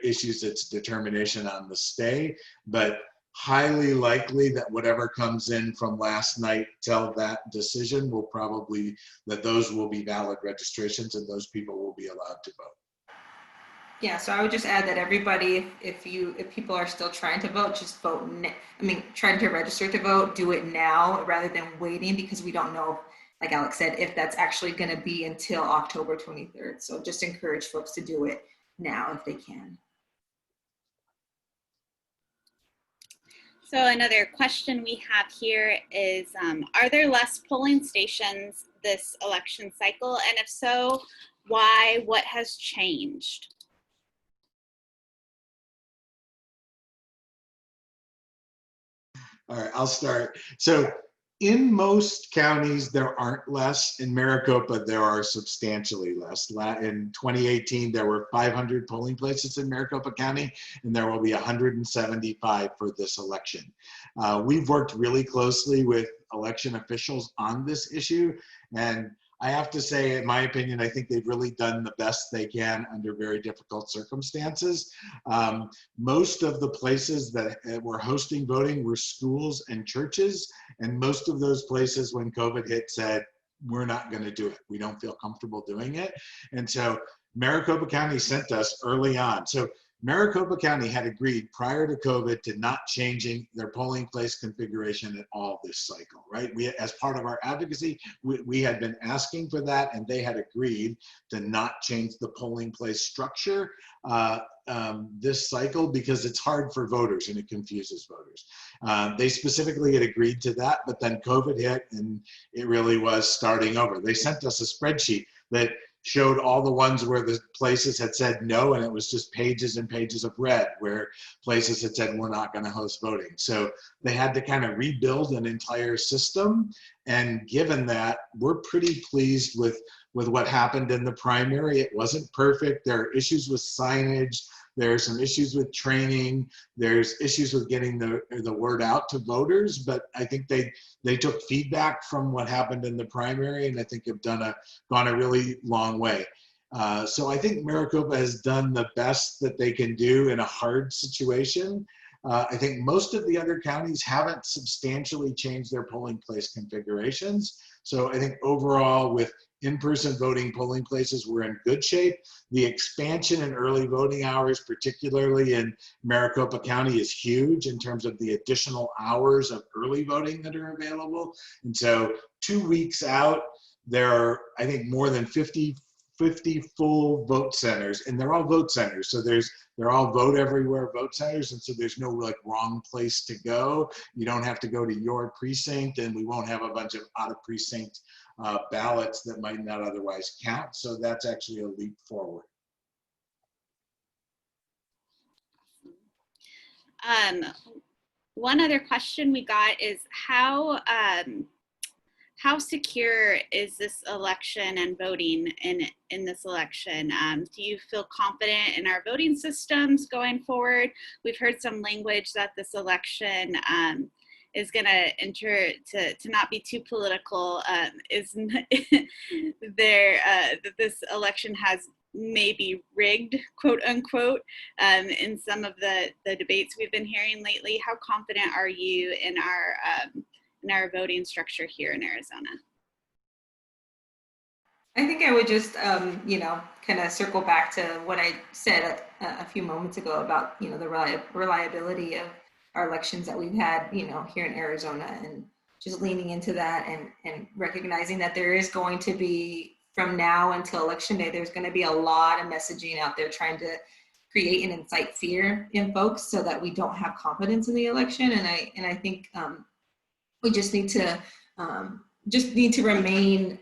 issues its determination on the stay. But highly likely that whatever comes in from last night till that decision will probably, that those will be valid registrations and those people will be allowed to vote. Yeah, so I would just add that everybody, if people are still trying to vote, just vote. Trying to register to vote, do it now rather than waiting, because we don't know, like Alex said, if that's actually going to be until October 23rd. So just encourage folks to do it now if they can. So another question we have here is, are there less polling stations this election cycle? And if so, why? What has changed? All right, I'll start. So in most counties, there aren't less. In Maricopa, there are substantially less. In 2018, there were 500 polling places in Maricopa County, and there will be 175 for this election. We've worked really closely with election officials on this issue, and I have to say, in my opinion, I think they've really done the best they can under very difficult circumstances. Most of the places that were hosting voting were schools and churches, and most of those places, when COVID hit, said, we're not going to do it. We don't feel comfortable doing it. And so Maricopa County sent us early on. So Maricopa County had agreed prior to COVID to not changing their polling place configuration at all this cycle, right? We, as part of our advocacy, we had been asking for that, and they had agreed to not change the polling place structure this cycle because it's hard for voters and it confuses voters. They specifically had agreed to that, but then COVID hit and it really was starting over. They sent us a spreadsheet that showed all the ones where the places had said no, and it was just pages and pages of red where places had said we're not going to host voting. So they had to kind of rebuild an entire system. And given that, we're pretty pleased with what happened in the primary. It wasn't perfect. There are issues with signage. There are some issues with training. There's issues with getting the word out to voters, but I think they took feedback from what happened in the primary, and I think have gone a really long way. So I think Maricopa has done the best that they can do in a hard situation. I think most of the other counties haven't substantially changed their polling place configurations. So I think overall with in-person voting polling places, we're in good shape. The expansion in early voting hours, particularly in Maricopa County, is huge in terms of the additional hours of early voting that are available. And so 2 weeks out, there are, I think, more than 50 full vote centers, and they're all vote centers. So they're all vote everywhere vote centers, and so there's no like wrong place to go. You don't have to go to your precinct, and we won't have a bunch of out of precinct ballots that might not otherwise count. So that's actually a leap forward. One other question we got is how secure is this election and voting in this election? Do you feel confident in our voting systems going forward? We've heard some language that this election is going to enter, to not be too political, that this election has maybe rigged, quote unquote, in some of the debates we've been hearing lately. How confident are you in our voting structure here in Arizona? I think I would just, kind of circle back to what I said a few moments ago about, the reliability of our elections that we've had, here in Arizona, and just leaning into that and recognizing that there is going to be, from now until election day, there's going to be a lot of messaging out there trying to create and incite fear in folks so that we don't have confidence in the election. And I think we just need to remain,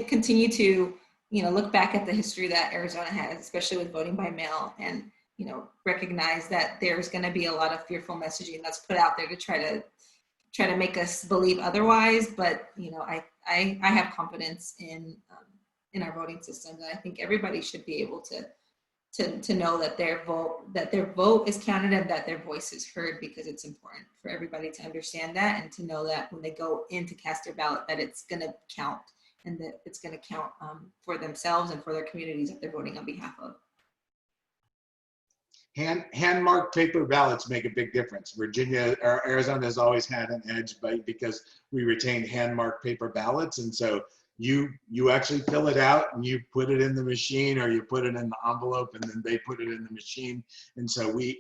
continue to, look back at the history that Arizona has, especially with voting by mail, and, recognize that there's going to be a lot of fearful messaging that's put out there to try to make us believe otherwise. But, I have confidence in our voting system, and I think everybody should be able to know that their vote is counted and that their voice is heard, because it's important for everybody to understand that and to know that when they go in to cast their ballot, that it's going to count, and that it's going to count for themselves and for their communities that they're voting on behalf of. Hand-marked paper ballots make a big difference. Arizona has always had an edge because we retained hand-marked paper ballots, and so you actually fill it out and you put it in the machine, or you put it in the envelope and then they put it in the machine. And so we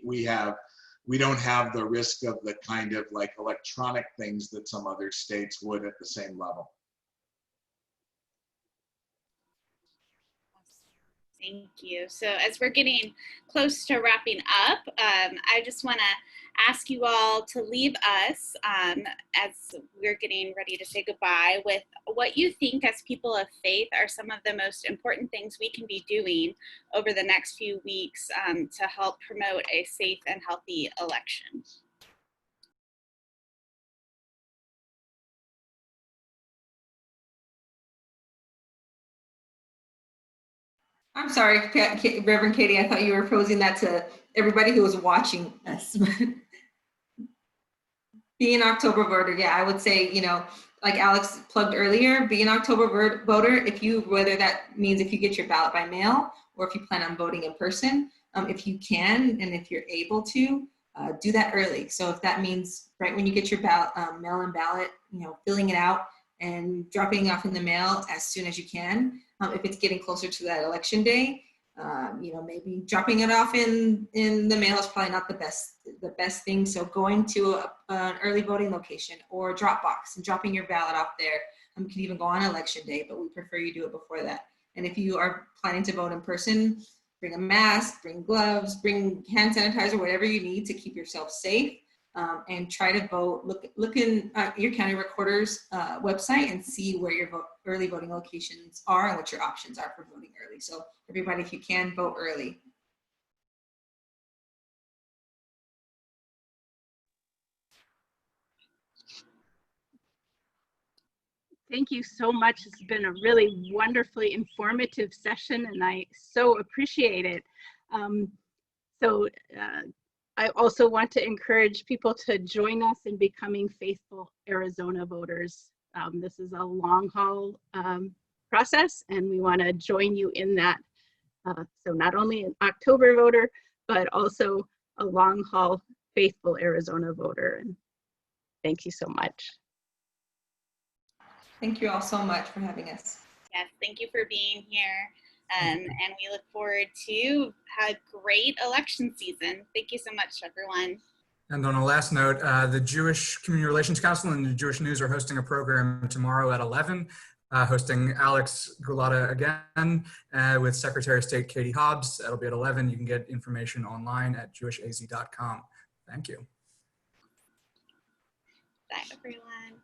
don't have the risk of the kind of like electronic things that some other states would at the same level. Thank you. So as we're getting close to wrapping up, I just want to ask you all to leave us, as we're getting ready to say goodbye, with what you think as people of faith are some of the most important things we can be doing over the next few weeks to help promote a safe and healthy election. I'm sorry, Reverend Katie, I thought you were posing that to everybody who was watching us. Be an October voter. Yeah, I would say, like Alex plugged earlier, be an October voter, whether that means if you get your ballot by mail or if you plan on voting in person. If you can, and if you're able to, do that early. So if that means right when you get your mail-in ballot, filling it out and dropping it off in the mail as soon as you can. If it's getting closer to that election day, maybe dropping it off in the mail is probably not the best thing. So going to an early voting location or drop box and dropping your ballot off there. You can even go on election day, but we prefer you do it before that. And if you are planning to vote in person, bring a mask, bring gloves, bring hand sanitizer, whatever you need to keep yourself safe. and try to vote. Look in your county recorder's website and see where your early voting locations are and what your options are for voting early. So everybody, if you can, vote early. Thank you so much. It's been a really wonderfully informative session, and I so appreciate it. I also want to encourage people to join us in becoming faithful Arizona voters. This is a long haul process, and we want to join you in that. So not only an October voter, but also a long haul faithful Arizona voter. And thank you so much. Thank you all so much for having us. Yes, thank you for being here. And we look forward to a great election season. Thank you so much, everyone. And on a last note, the Jewish Community Relations Council and the Jewish News are hosting a program tomorrow at 11, hosting Alex Gulata again with Secretary of State Katie Hobbs. That'll be at 11. You can get information online at jewishaz.com. Thank you. Bye, everyone.